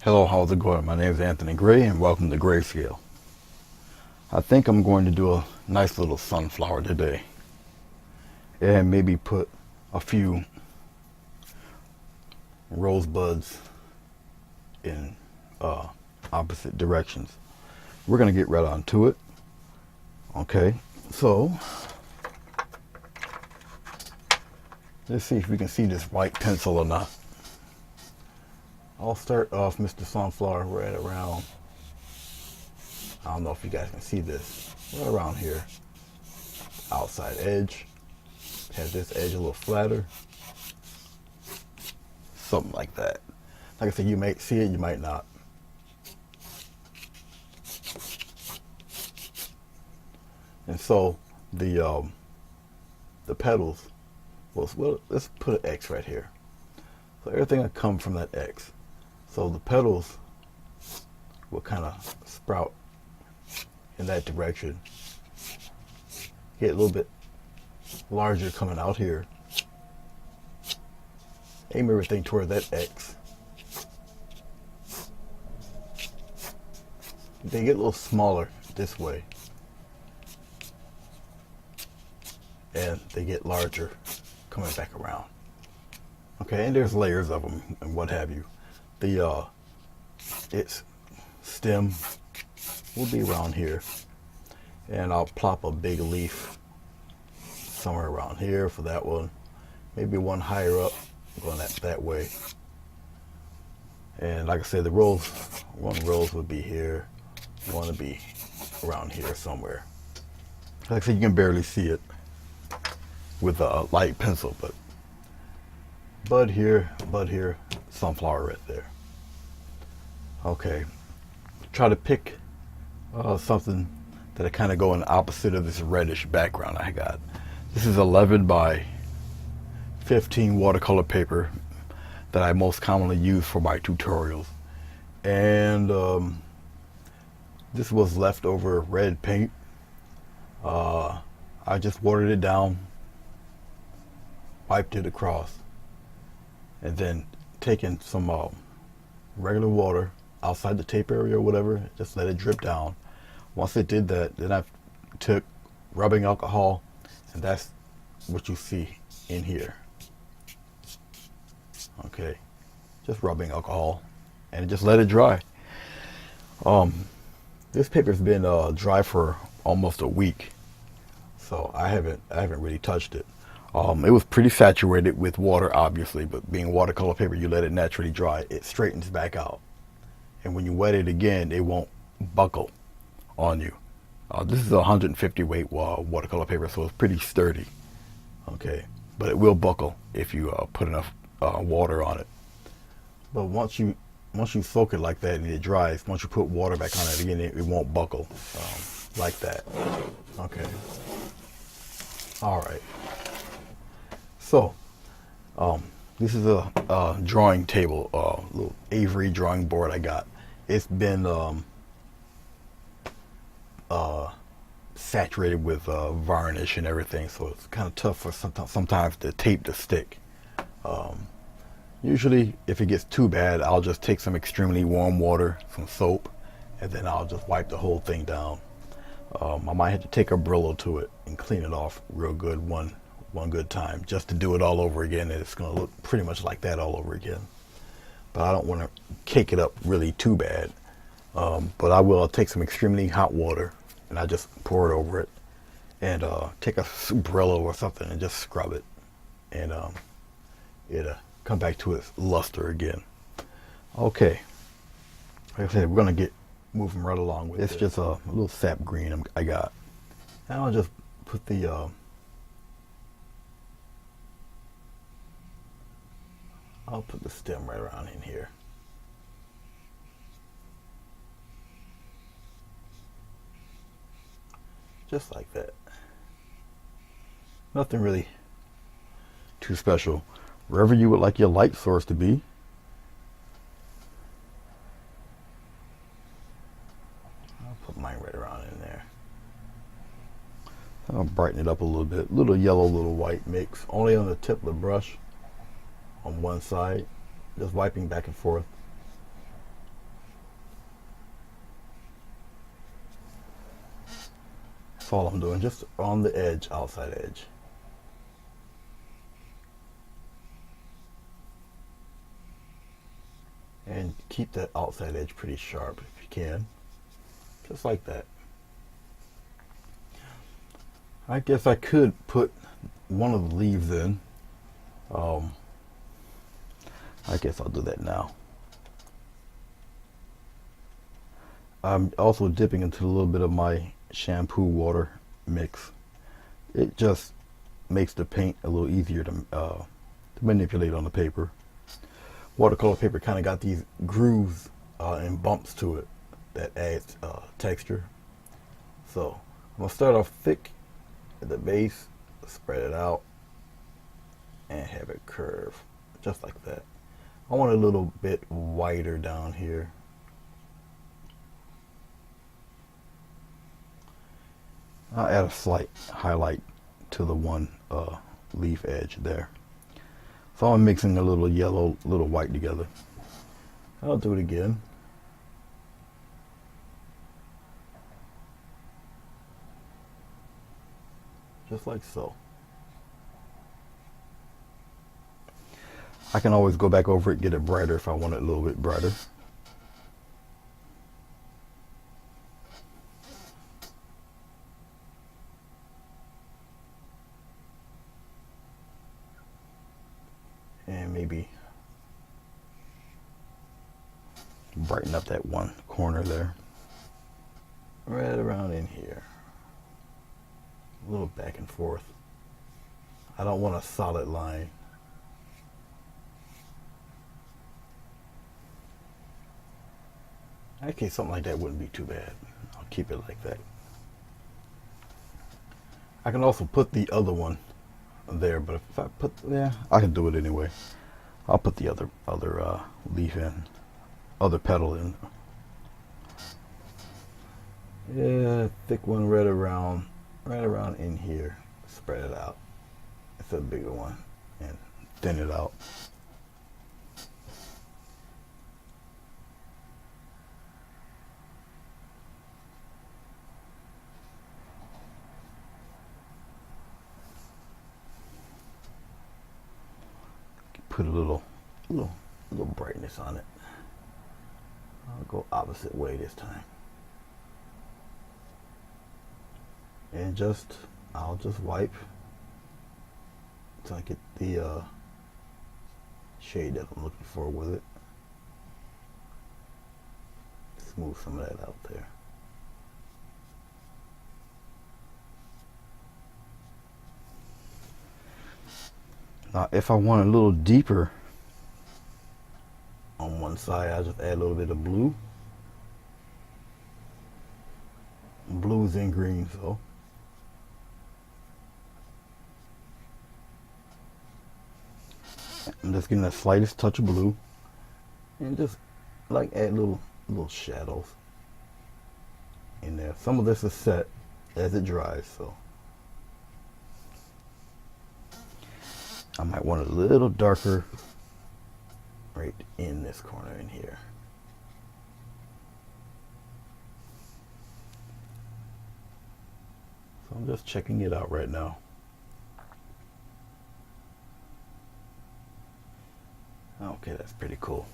Hello, how's it going? My name is Anthony Gray and welcome to Grayscale. I think I'm going to do a nice little sunflower today and maybe put a few rosebuds in opposite directions. We're going to get right on to it. Okay, so let's see if we can see this white pencil or not. I'll start off Mr. Sunflower right around, I don't know if you guys can see this, right around here. Outside edge. Have this edge a little flatter. Something like that. Like I said, you might see it, you might not. And so the petals, well, let's put an X right here. So everything will come from that X. So the petals will kind of sprout in that direction. Get a little bit larger coming out here. Aim everything toward that X. They get a little smaller this way. And they get larger coming back around. Okay, and there's layers of them and what have you. Its stem will be around here, and I'll plop a big leaf somewhere around here for that one. Maybe one higher up, going that way. And like I said, one rose would be here, one would be around here somewhere. Like I said, you can barely see it with a light pencil, but bud here, sunflower right there. Okay, try to pick something that I kind of go in the opposite of this reddish background I got. This is 11 by 15 watercolor paper that I most commonly use for my tutorials. And this was leftover red paint. I just watered it down, wiped it across, and then taken some regular water outside the tape area or whatever, just let it drip down. Once it did that, then I took rubbing alcohol, and that's what you see in here. Okay, just rubbing alcohol, and just let it dry. This paper's been dry for almost a week, so I haven't really touched it. It was pretty saturated with water, obviously, but being watercolor paper, you let it naturally dry, it straightens back out. And when you wet it again, it won't buckle on you. This is a 150 weight watercolor paper, so it's pretty sturdy. Okay, but it will buckle if you put enough water on it. But once you soak it like that and it dries, once you put water back on it again, it won't buckle like that. Okay. All right. So, this is a drawing table, little Avery drawing board I got. It's been saturated with varnish and everything, so it's kind of tough for sometimes the tape to stick. Usually, if it gets too bad, I'll just take some extremely warm water, some soap, and then I'll just wipe the whole thing down. I might have to take a Brillo to it and clean it off real good one good time, just to do it all over again, and it's going to look pretty much like that all over again. But I don't want to cake it up really too bad. But I will take some extremely hot water, and I just pour it over it, and take a Brillo or something and just scrub it, and it'll come back to its luster again. Okay, like I said, we're going to get moving right along with it. It's just a little sap green I got. And I'll just put the I'll put the stem right around in here. Just like that. Nothing really too special. Wherever you would like your light source to be. I'll put mine right around in there. I'll brighten it up a little bit. Little yellow, little white mix. Only on the tip of the brush on one side. Just wiping back and forth. That's all I'm doing, just on the edge, outside edge. And keep that outside edge pretty sharp if you can. Just like that. I guess I could put one of the leaves in. I guess I'll do that now. I'm also dipping into a little bit of my shampoo water mix. It just makes the paint a little easier to manipulate on the paper. Watercolor paper kind of got these grooves and bumps to it that adds texture. So I'm going to start off thick at the base, spread it out, and have it curve just like that. I want a little bit whiter down here. I'll add a slight highlight to the one leaf edge there. So I'm mixing a little yellow, little white together. I'll do it again. Just like so. I can always go back over it, get it brighter if I want it a little bit brighter. And maybe brighten up that one corner there. Right around in here. A little back and forth. I don't want a solid line. Actually, something like that wouldn't be too bad. I'll keep it like that. I can also put the other one there, but if I put, yeah, I can do it anyway. I'll put the other leaf in, other petal in. Yeah, thick one right around in here. Spread it out. It's a bigger one, and thin it out. Put a little brightness on it. I'll go opposite way this time. And I'll just wipe until I get the shade that I'm looking for with it. Smooth some of that out there. Now, if I want a little deeper on one side, I'll just add a little bit of blue. Blues and greens, though. I'm just getting the slightest touch of blue, and just like add little shadows in there. Some of this is set as it dries, so I might want it a little darker right in this corner in here. So I'm just checking it out right now. Okay, that's pretty cool.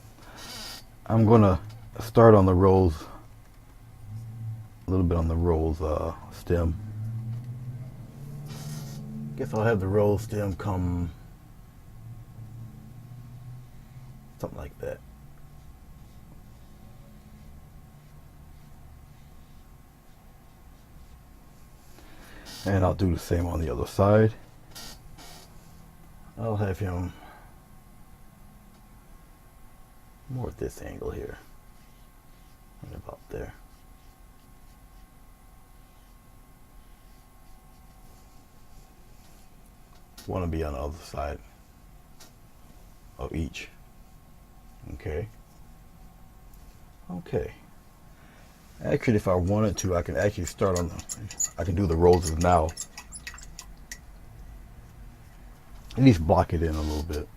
I'm gonna start on the rose, a little bit on the rose stem. Guess I'll have the rose stem come something like that. And I'll do the same on the other side. I'll have him more at this angle here. Right about there. Want to be on the other side of each. Okay. Okay. Actually, if I wanted to, I can actually start on I can do the roses now. At least block it in a little bit.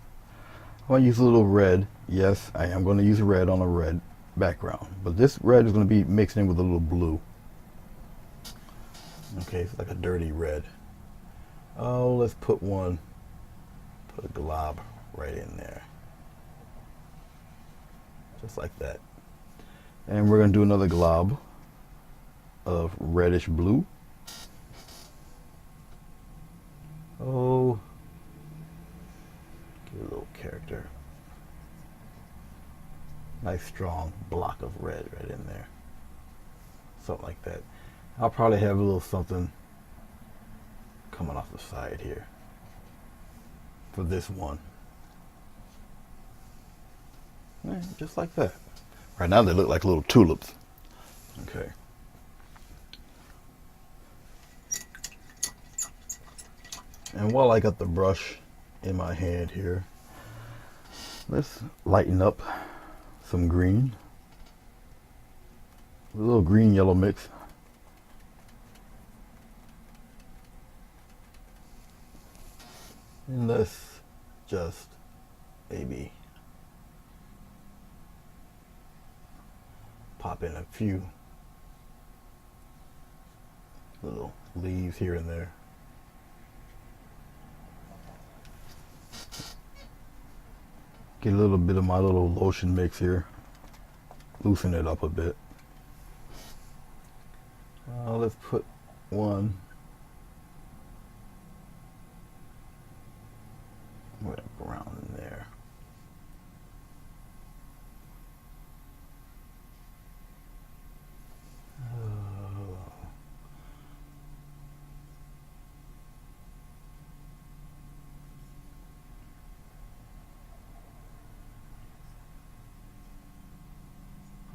I want to use a little red. Yes, I am going to use red on a red background. But this red is going to be mixed in with a little blue. Okay, it's like a dirty red. Oh, let's put a glob right in there. Just like that. And we're going to do another glob of reddish blue. Oh, give it a little character. Nice strong block of red right in there. Something like that. I'll probably have a little something coming off the side here for this one. Yeah, just like that. Right now they look like little tulips. Okay. And while I got the brush in my hand here, let's lighten up some green. A little green yellow mix. And let's just maybe pop in a few little leaves here and there. Get a little bit of my little lotion mix here. Loosen it up a bit. Let's put one right around in there.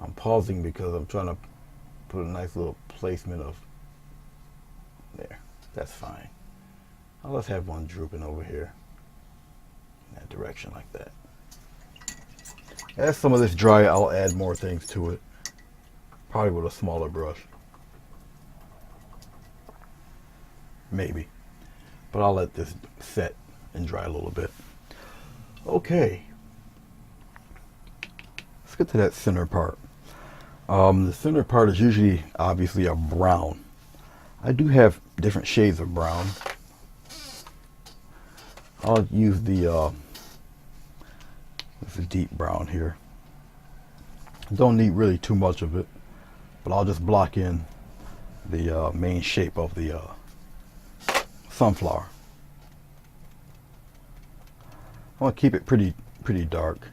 I'm pausing because I'm trying to put a nice little placement of there. That's fine. Now let's have one drooping over here in that direction like that. As some of this dry, I'll add more things to it. Probably with a smaller brush. Maybe. But I'll let this set and dry a little bit. Okay. Let's get to that center part. The center part is usually obviously a brown. I do have different shades of brown. I'll use the deep brown here. Don't need really too much of it, but I'll just block in the main shape of the sunflower. I want to keep it pretty dark.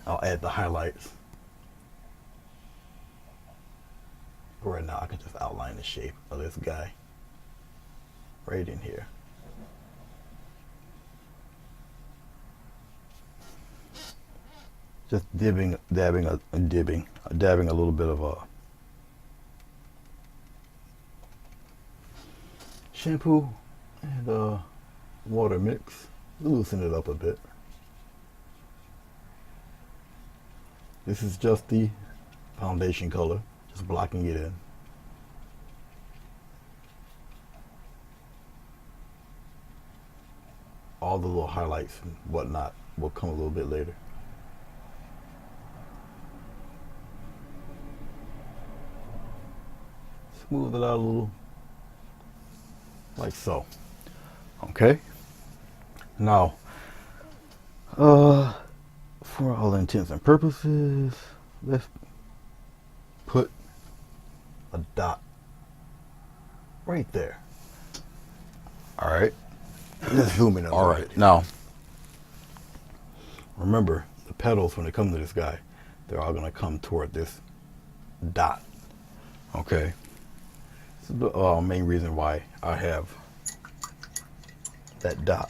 I'll add the highlights. Right now I can just outline the shape of this guy right in here. Just dabbing a little bit of a shampoo and water mix. Loosen it up a bit. This is just the foundation color, just blocking it in. All the little highlights and whatnot will come a little bit later. Smooth it out a little, like so. Okay. Now, for all intents and purposes, let's put a dot right there. All right. Let's zoom in. All right. Now, remember the petals when they come to this guy, they're all going to come toward this dot. Okay. This is the main reason why I have that dot.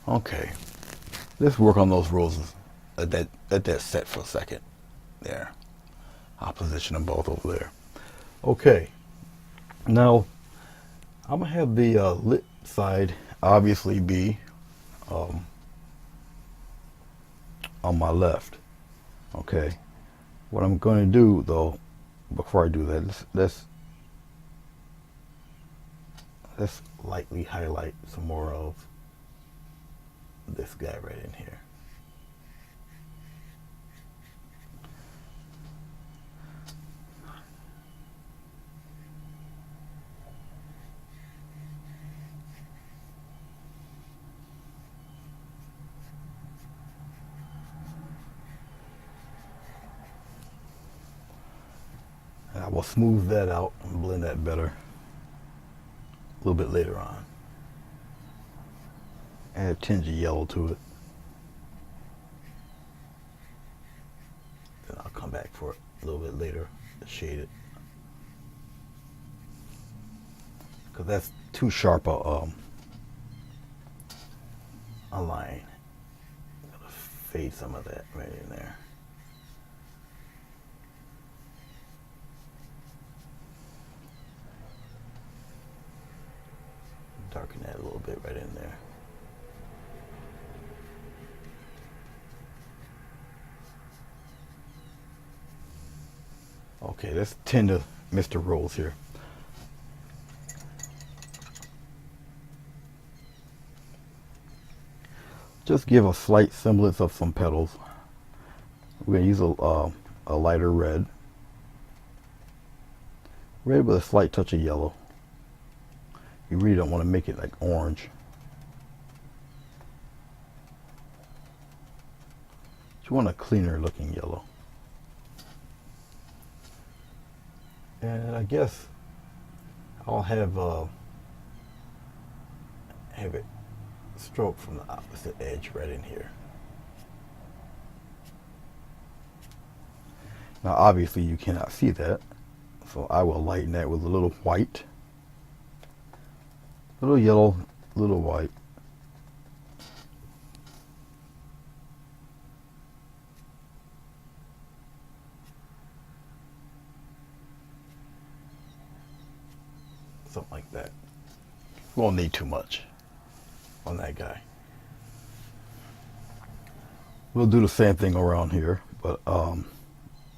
Okay, let's work on those roses. Let that set for a second. There, I'll position them both over there. Okay, now I'm gonna have the lit side obviously be on my left. Okay, what I'm going to do though, before I do that, let's lightly highlight some more of this guy right in here. I will smooth that out and blend that better a little bit later on. Add a tinge of yellow to it. Then I'll come back for it a little bit later to shade it. Because that's too sharp a line. I'm gonna fade some of that right in there. Darken that a little bit right in there. Okay, let's tend to Mr. Rose here. Just give a slight semblance of some petals. We're gonna use a lighter red. Red with a slight touch of yellow. You really don't want to make it like orange. You want a cleaner looking yellow. And I guess I'll have it stroke from the opposite edge right in here. Now obviously you cannot see that, so I will lighten that with a little white, a little yellow, a little white. Something like that. We won't need too much on that guy. We'll do the same thing around here, but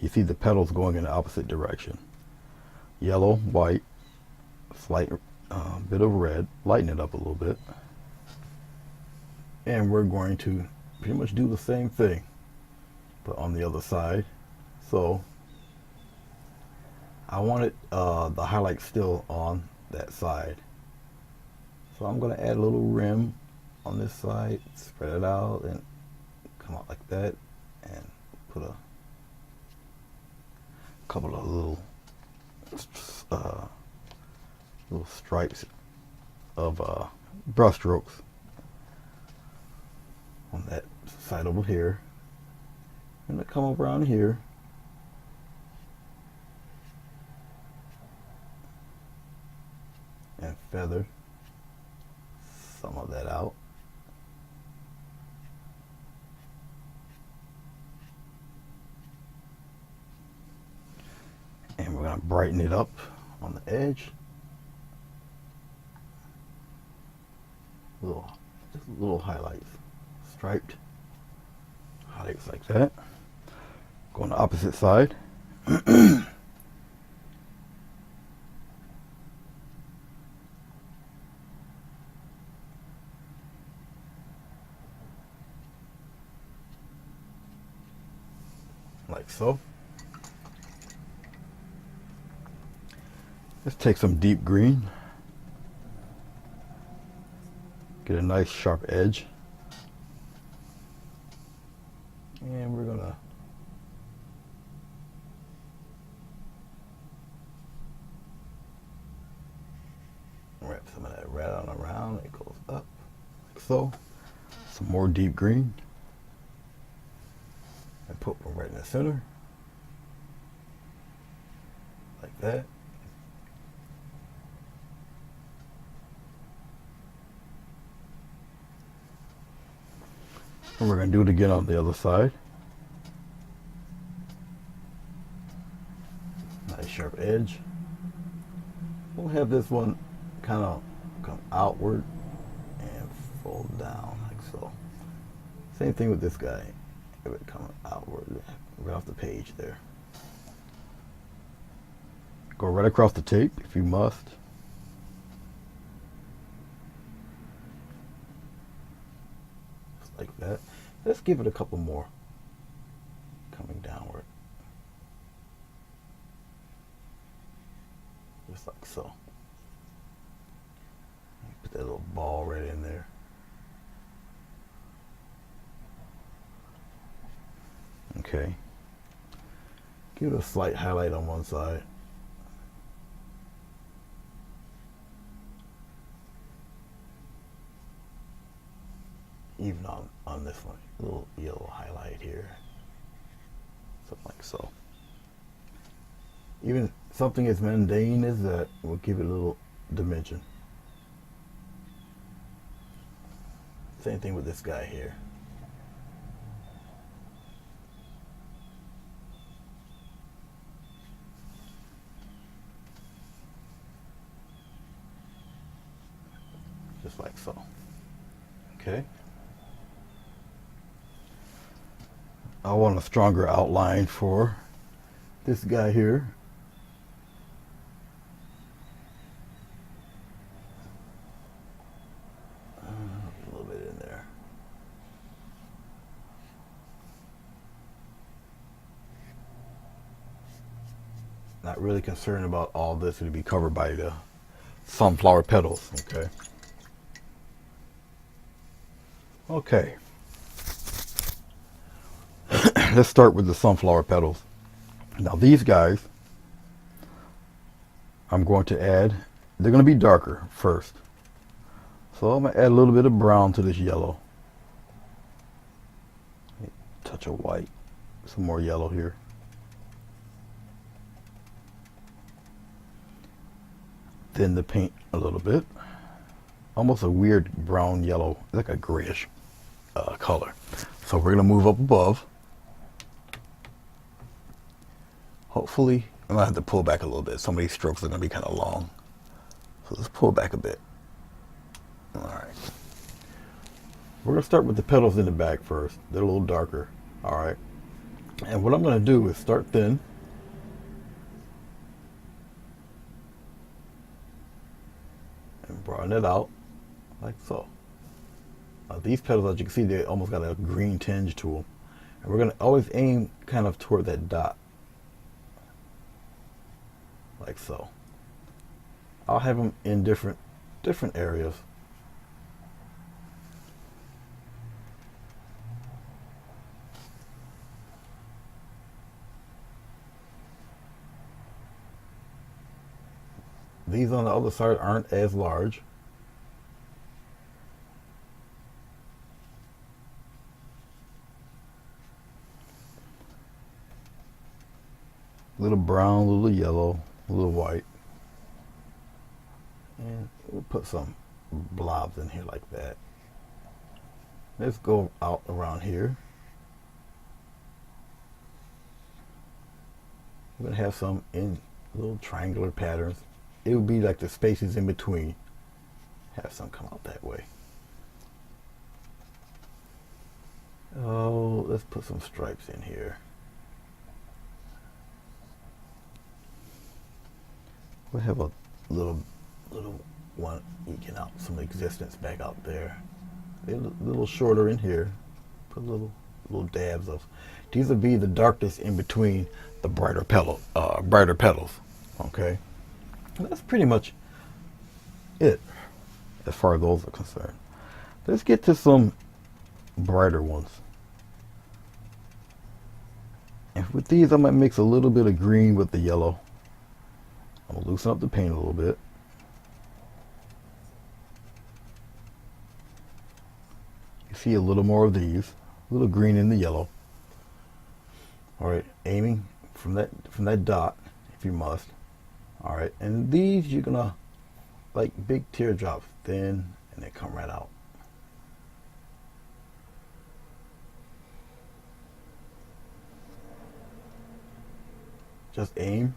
you see the petals going in the opposite direction. Yellow, white, slight bit of red, lighten it up a little bit. And we're going to pretty much do the same thing, but on the other side. So I wanted the highlight still on that side. So I'm going to add a little rim on this side, spread it out and come out like that, and put a couple of little stripes of brush strokes on that side over here. I'm going to come over around here and feather some of that out. And we're going to brighten it up on the edge. Just little highlights, striped highlights like that. Go on the opposite side. Like so. Let's take some deep green. Get a nice sharp edge. And we're gonna wrap some of that red on around. It goes up like so. Some more deep green. And put one right in the center. Like that. And we're going to do it again on the other side. Nice sharp edge. We'll have this one kind of come outward and fold down like so. Same thing with this guy. Have it come outward right off the page there. Go right across the tape if you must. Like that. Let's give it a couple more coming downward. Just like so. Put that little ball right in there. Okay. Give it a slight highlight on one side. even on this one, a little yellow highlight here, something like so. Even something as mundane as that will give it a little dimension. Same thing with this guy here. Just like so. Okay. I want a stronger outline for this guy here. A little bit in there. Not really concerned about all this to be covered by the sunflower petals. Okay. Okay. Let's start with the sunflower petals. Now these guys, I'm going to add, they're going to be darker first. So I'm going to add a little bit of brown to this yellow. Touch of white, some more yellow here. Thin the paint a little bit. Almost a weird brown yellow, like a grayish color. So we're going to move up above. Hopefully, I'm going to have to pull back a little bit. Some of these strokes are going to be kind of long. So let's pull back a bit. All right. We're going to start with the petals in the back first. They're a little darker. All right. And what I'm going to do is start thin. And broaden it out like so. Now these petals, as you can see, they almost got a green tinge to them. And we're going to always aim kind of toward that dot. Like so. I'll have them in different areas. These on the other side aren't as large. A little brown, a little yellow, a little white. And we'll put some blobs in here like that. Let's go out around here. We're going to have some in little triangular patterns. It would be like the spaces in between. Have some come out that way. Oh, let's put some stripes in here. We'll have a little one eking out some existence back out there. They're a little shorter in here. Put little dabs of. These will be the darkness in between the brighter petals. Okay, and that's pretty much it as far as those are concerned. Let's get to some brighter ones. And with these, I might mix a little bit of green with the yellow. I'm gonna loosen up the paint a little bit. You see a little more of these, a little green in the yellow. All right, aiming from that dot, if you must. All right, and these you're gonna like big teardrops, thin, and they come right out. Just aim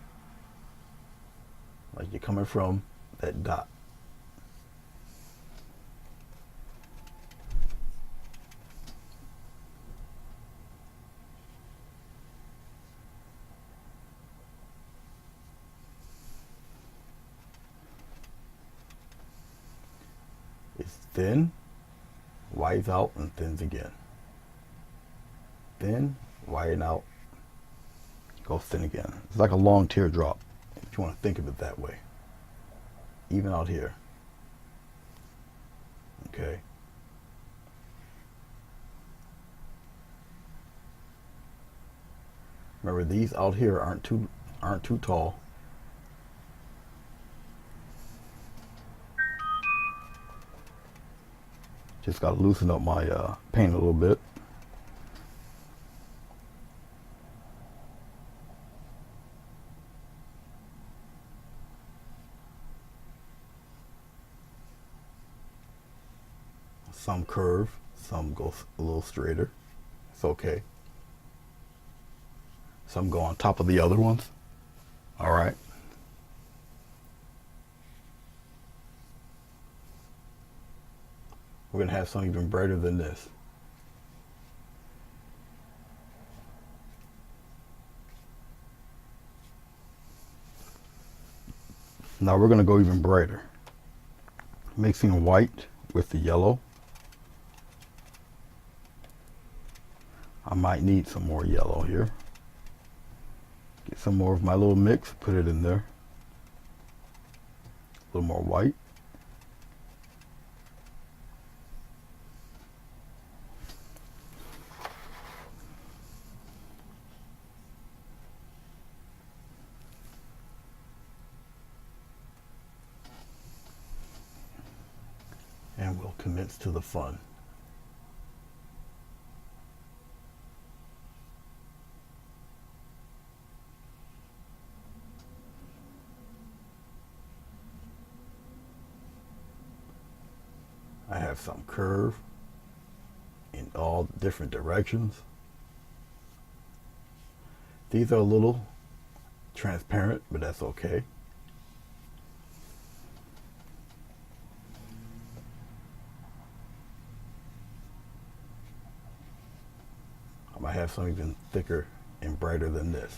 like you're coming from that dot. It's thin, widens out, and thins again. Thin, widen out, go thin again. It's like a long teardrop, if you want to think of it that way. Even out here. Okay. Remember, these out here aren't too tall. Just got to loosen up my paint a little bit. Some curve, some go a little straighter. It's okay. Some go on top of the other ones. All right. We're going to have something even brighter than this. Now we're going to go even brighter. Mixing white with the yellow. I might need some more yellow here. Get some more of my little mix, put it in there. A little more white. And we'll commence to the fun. I have some curve in all different directions. These are a little transparent, but that's okay. I might have some even thicker and brighter than this.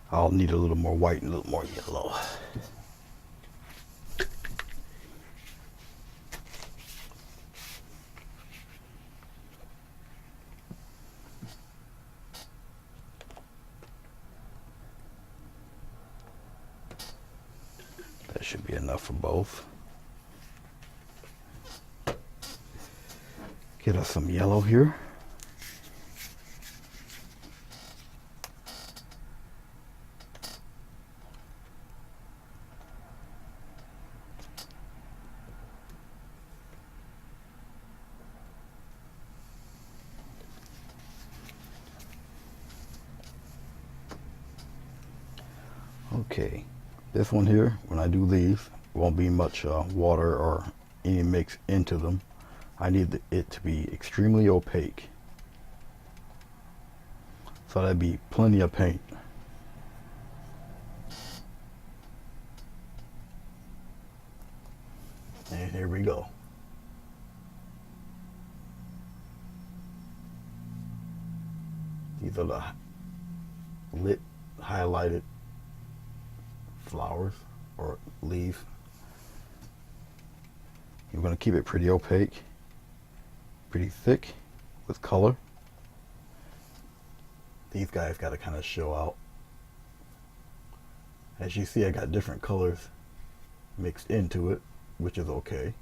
I'll need a little more white and a little more yellow. That should be enough for both. Get us some yellow here. Okay, this one here, when I do these, won't be much water or any mix into them. I need it to be extremely opaque. So that'd be plenty of paint. And here we go. These are the lit, highlighted flowers or leaves. You're going to keep it pretty opaque, pretty thick with color. These guys got to kind of show out. As you see, I got different colors mixed into it, which is okay.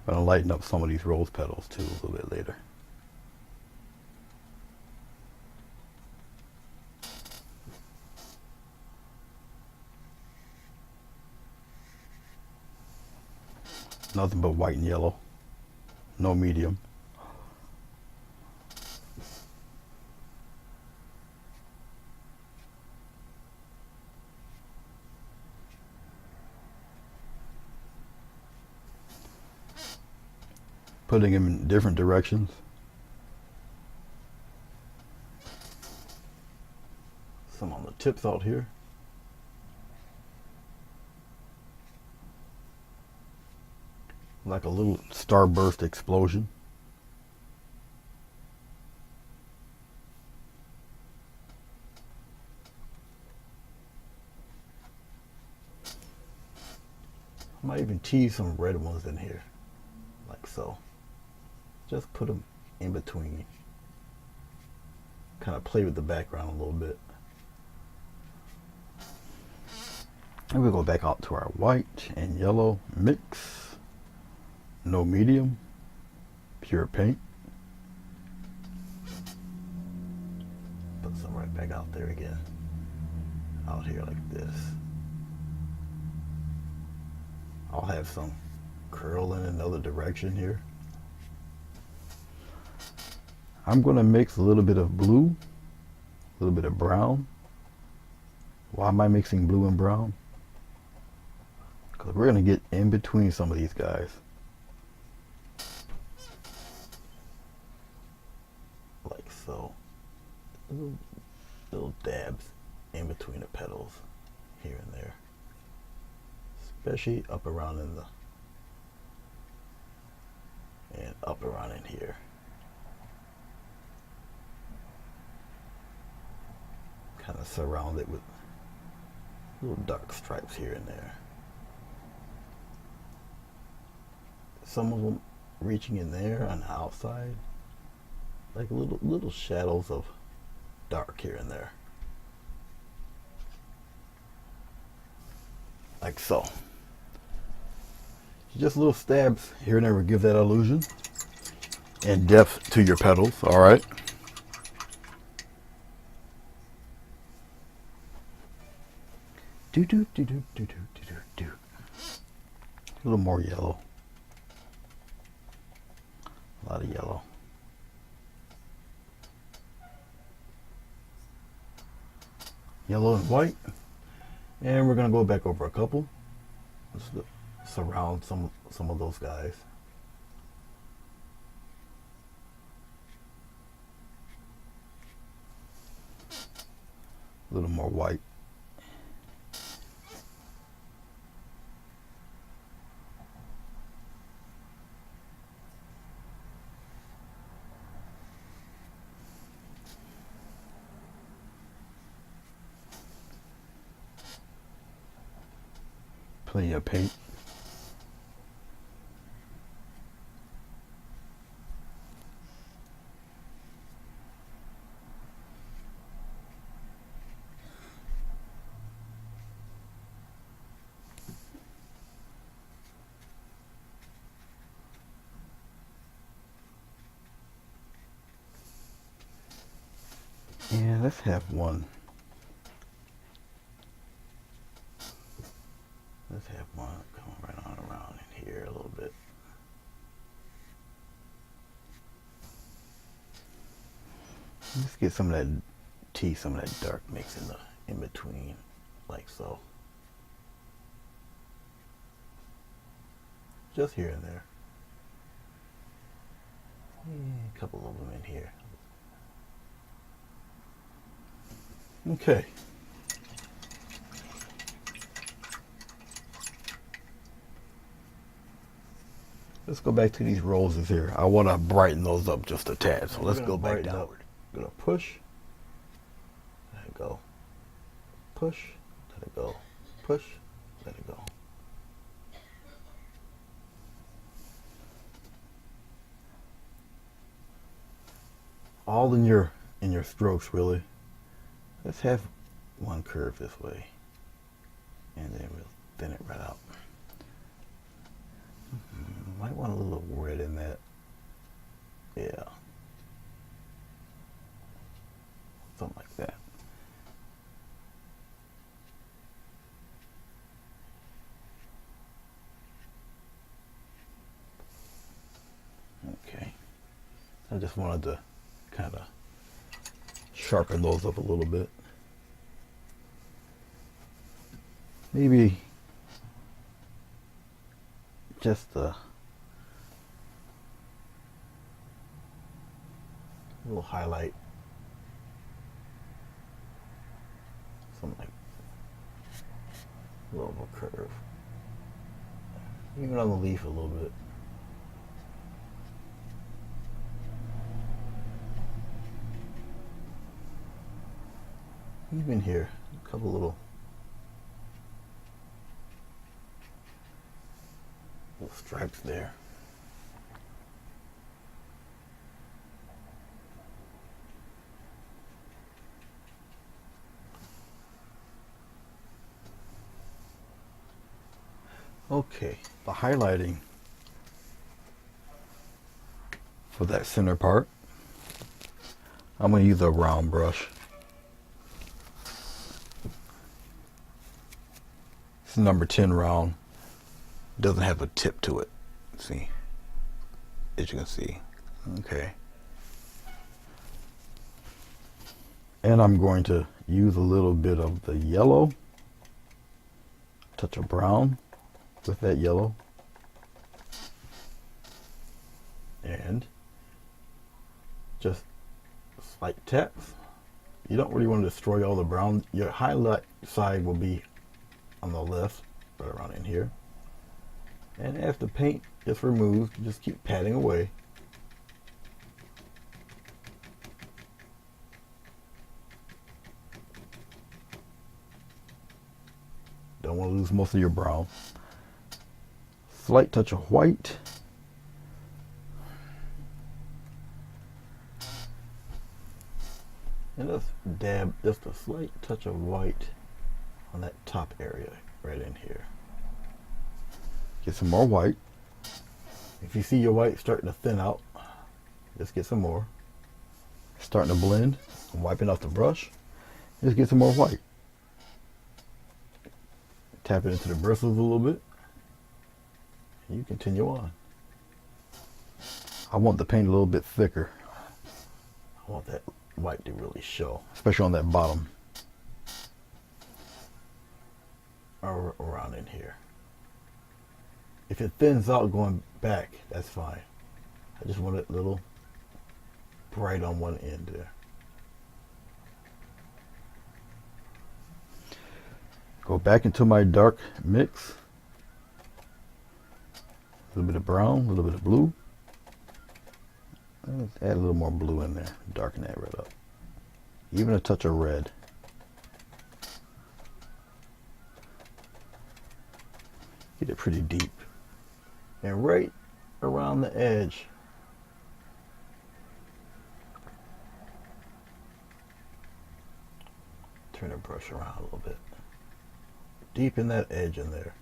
I'm going to lighten up some of these rose petals too a little bit later. Nothing but white and yellow. No medium. Putting them in different directions. Some on the tips out here. Like a little starburst explosion. I might even tease some red ones in here, like so. Just put them in between. Kind of play with the background a little bit. And we'll go back out to our white and yellow mix. No medium, pure paint. Put some right back out there again. Out here like this. I'll have some curl in another direction here. I'm going to mix a little bit of blue, a little bit of brown. Why am I mixing blue and brown? Because we're going to get in between some of these guys. Like so. Little dabs in between the petals here and there. Especially up around in the, and up around in here. Kind of surround it with little dark stripes here and there. Some of them reaching in there on the outside, like little shadows of dark here and there, like so. Just little stabs here and there will give that illusion and depth to your petals. All right. Do do do do do do do do. A little more yellow. A lot of yellow. Yellow and white. And we're gonna go back over a couple. Let's surround some of those guys. A little more white. Plenty of paint. Yeah, let's have one. Let's have one come right on around in here a little bit. Let's get some of that tea, some of that dark mix in between, like so. Just here and there. A couple of them in here. Okay. Let's go back to these roses here. I want to brighten those up just a tad. So let's go back downward. I'm going to push. Let it go. Push. Let it go. Push. Let it go. All in your strokes, really. Let's have one curve this way, and then we'll thin it right out. Might want a little red in that. Yeah. Something like that. Okay. I just wanted to kind of sharpen those up a little bit. Maybe just a little highlight. Something like a little of a curve. Even on the leaf a little bit. Even here, a couple little stripes there. Okay, the highlighting for that center part, I'm going to use a round brush. It's number 10 round. Doesn't have a tip to it. See, as you can see. Okay. And I'm going to use a little bit of the yellow, touch of brown with that yellow, and just slight taps. You don't really want to destroy all the brown. Your highlight side will be on the left, right around in here. And as the paint gets removed, just keep patting away. Don't want to lose most of your brown. Slight touch of white. And just dab just a slight touch of white on that top area right in here. Get some more white. If you see your white starting to thin out, just get some more. Starting to blend. I'm wiping off the brush. Just get some more white. Tap it into the bristles a little bit. And you continue on. I want the paint a little bit thicker. I want that white to really show, especially on that bottom. Or around in here. If it thins out going back, that's fine. I just want it a little bright on one end there. Go back into my dark mix. A little bit of brown, a little bit of blue. Let's add a little more blue in there. Darken that red up. Even a touch of red. Get it pretty deep. And right around the edge, turn the brush around a little bit. Deepen that edge in there.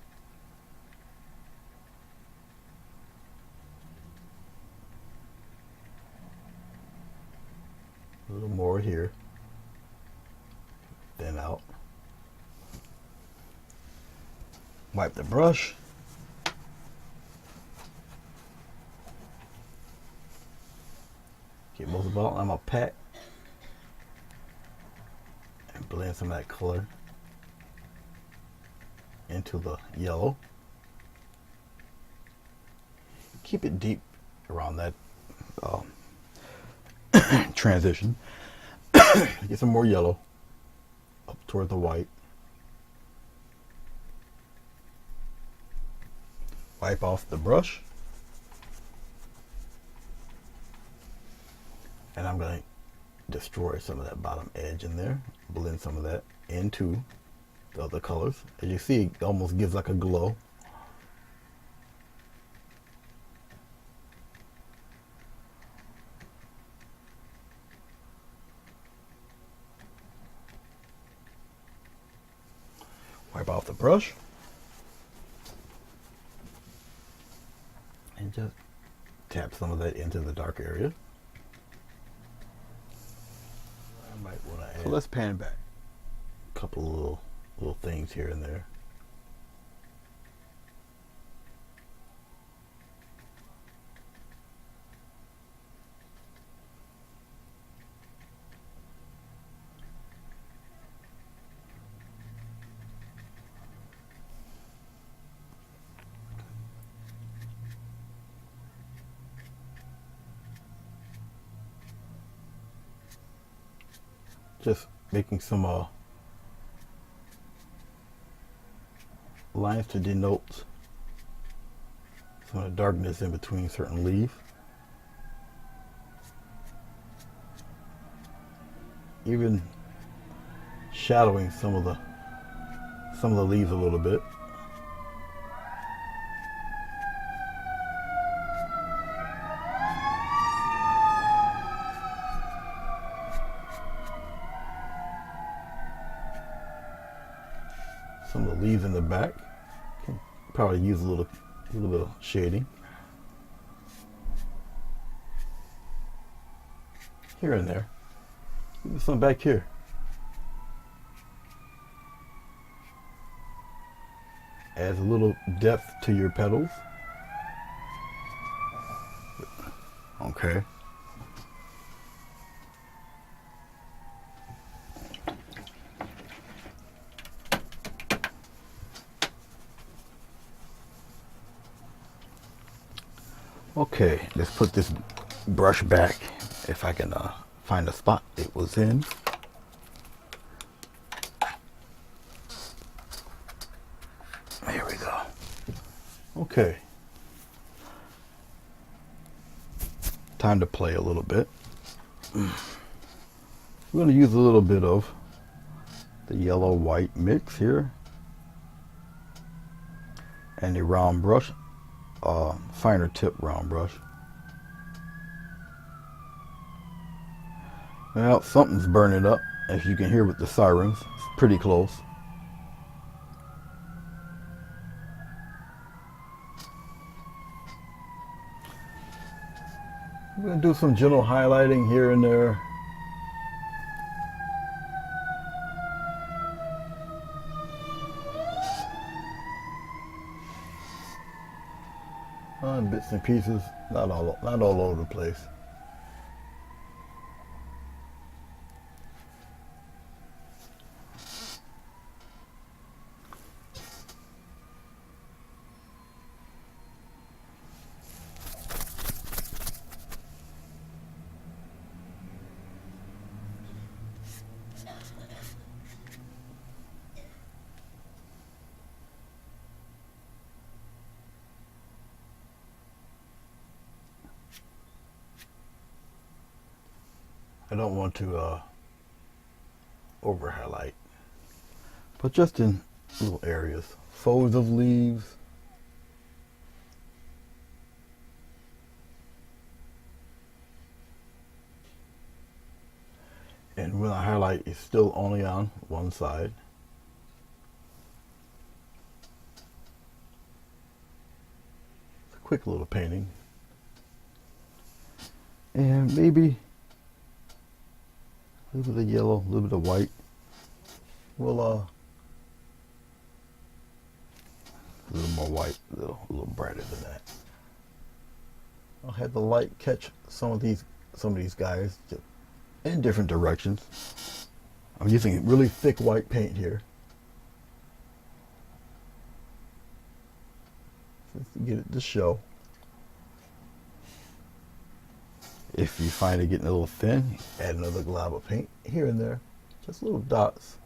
A little more here. Thin out. Wipe the brush. Get most of it out. I'm going to pat and blend some of that color into the yellow. Keep it deep around that transition. Get some more yellow up toward the white. Wipe off the brush. And I'm going to destroy some of that bottom edge in there. Blend some of that into the other colors. As you see, it almost gives like a glow. Wipe off the brush. And just tap some of that into the dark area. I might want to add. So let's pan back. A couple of little things here and there. Just making some lines to denote some of the darkness in between certain leaves. Even shadowing some of the leaves a little bit. Some of the leaves in the back can probably use a little bit of shading here and there. Even some back here. Adds a little depth to your petals. Okay. Okay, let's put this brush back if I can find the spot it was in. There we go. Okay. Time to play a little bit. We're going to use a little bit of the yellow-white mix here. And a round brush, finer tip round brush. Well, something's burning up, as you can hear with the sirens. It's pretty close. I'm going to do some gentle highlighting here and there. Bits and pieces, not all over the place. I don't want to over highlight, but just in little areas, folds of leaves. And when I highlight, it's still only on one side. It's a quick little painting. And maybe a little bit of yellow, a little bit of white. We'll a little more white, a little brighter than that. I'll have the light catch some of these guys in different directions. I'm using really thick white paint here. Just to get it to show. If you find it getting a little thin, add another glob of paint here and there. Just little dots.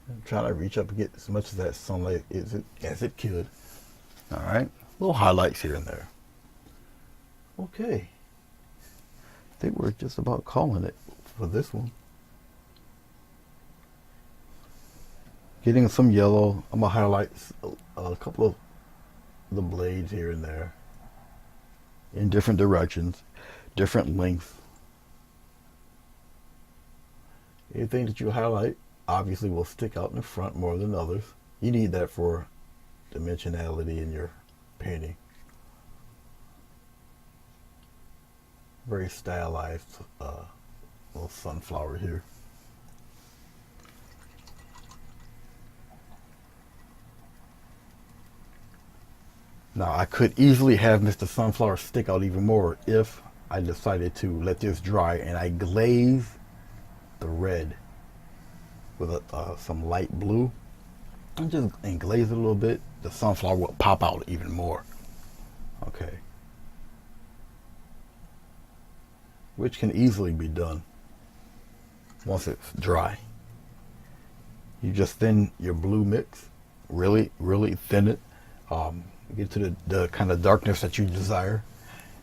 I'm trying to reach up and get as much of that sunlight as it could. Alright, little highlights here and there. Okay. I think we're just about calling it for this one. Getting some yellow. I'm going to highlight a couple of the blades here and there in different directions, different lengths. Anything that you highlight obviously will stick out in the front more than others. You need that for dimensionality in your painting. Very stylized little sunflower here. Now I could easily have Mr. Sunflower stick out even more if I decided to let this dry and I glaze the red with some light blue and glaze it a little bit. The sunflower will pop out even more. Okay. which can easily be done once it's dry. You just thin your blue mix, really, really thin it. Get to the kind of darkness that you desire,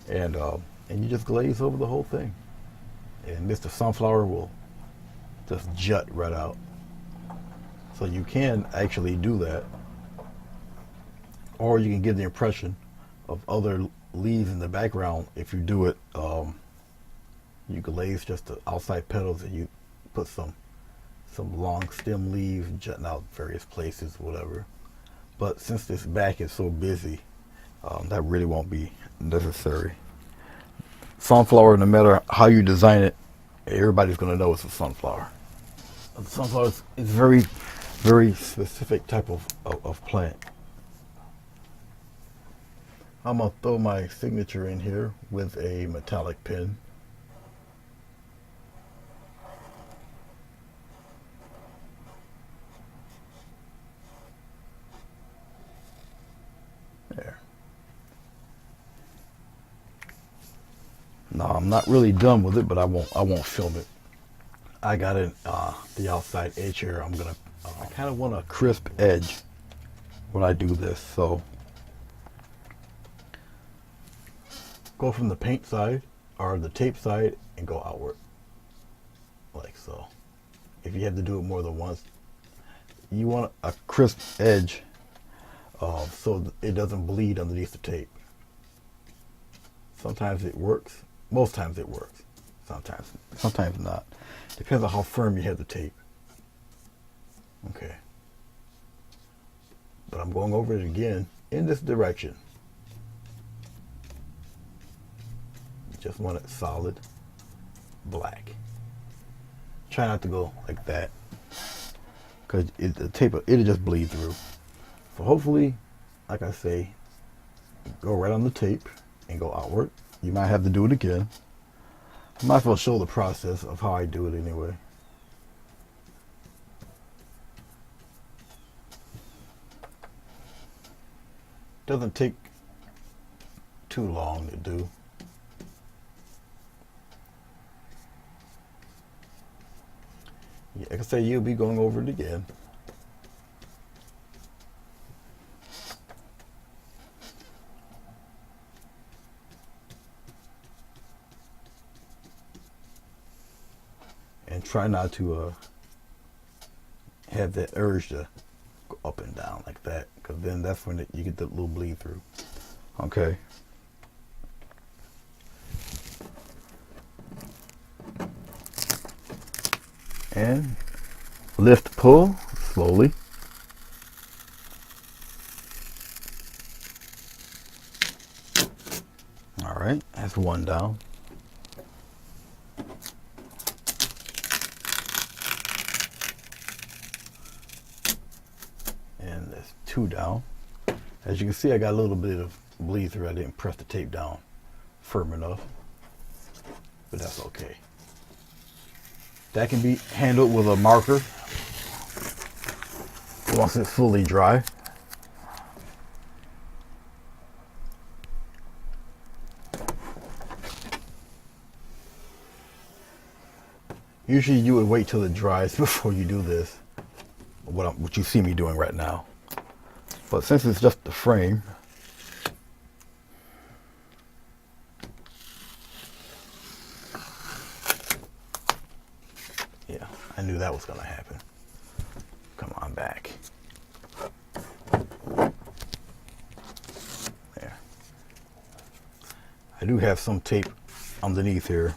and you just glaze over the whole thing. And Mr. Sunflower will just jut right out. So you can actually do that, or you can give the impression of other leaves in the background. If you do it, you glaze just the outside petals, and you put some long stem leaves jutting out various places, whatever. But since this back is so busy, that really won't be necessary. Sunflower, no matter how you design it, everybody's going to know it's a sunflower. The sunflower is very, very specific type of plant. I'm going to throw my signature in here with a metallic pen. There. No, I'm not really done with it, but I won't film it. I got it the outside edge here. I kind of want a crisp edge when I do this, so go from the paint side or the tape side and go outward, like so. If you have to do it more than once, you want a crisp edge so it doesn't bleed underneath the tape. Sometimes it works. Most times it works. Sometimes not. Depends on how firm you have the tape. Okay. But I'm going over it again in this direction. Just want it solid black. Try not to go like that, because the tape, it'll just bleed through. So hopefully, like I say, go right on the tape and go outward. You might have to do it again. I might as well show the process of how I do it anyway. Doesn't take too long to do. Yeah, like I say, you'll be going over it again. And try not to have that urge to go up and down like that, because then that's when you get the little bleed through. Okay. And lift, pull slowly. All right, that's one down. And that's two down. As you can see, I got a little bit of bleed through. I didn't press the tape down firm enough, but that's okay. That can be handled with a marker once it's fully dry. Usually you would wait till it dries before you do this, what you see me doing right now. But since it's just the frame, yeah, I knew that was going to happen. Come on back. There. I do have some tape underneath here.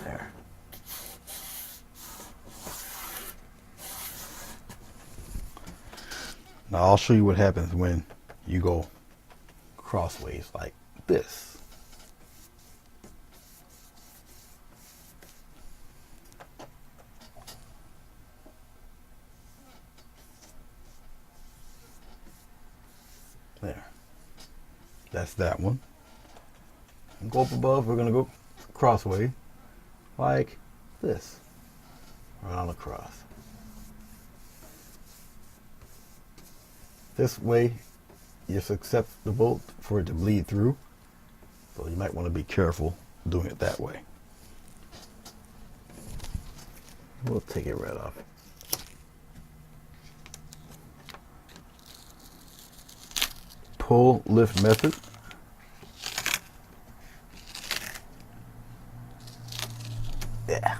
There. Now I'll show you what happens when you go crossways like this. There. That's that one. And go up above, we're going to go crossway like this. right on across. This way, you're susceptible for it to bleed through, so you might want to be careful doing it that way. We'll take it right off. Pull lift method. Yeah.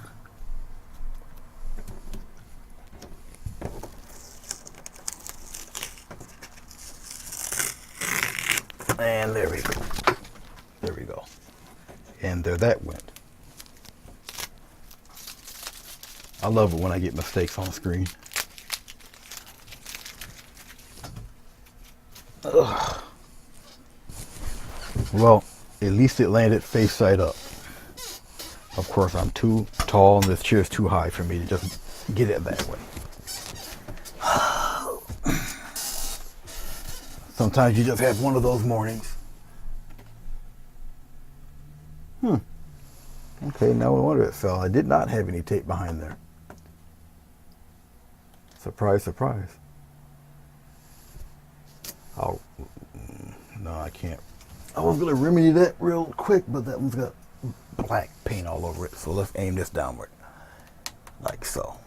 And there we go. There we go. And there that went. I love it when I get mistakes on screen. Ugh. Well, at least it landed face side up. Of course, I'm too tall and this chair is too high for me to just get it that way. Sometimes you just have one of those mornings. Okay, no wonder it fell. I did not have any tape behind there. Surprise, surprise. Oh, no, I can't. I was going to remedy that real quick, but that one's got black paint all over it. So let's aim this downward, like so.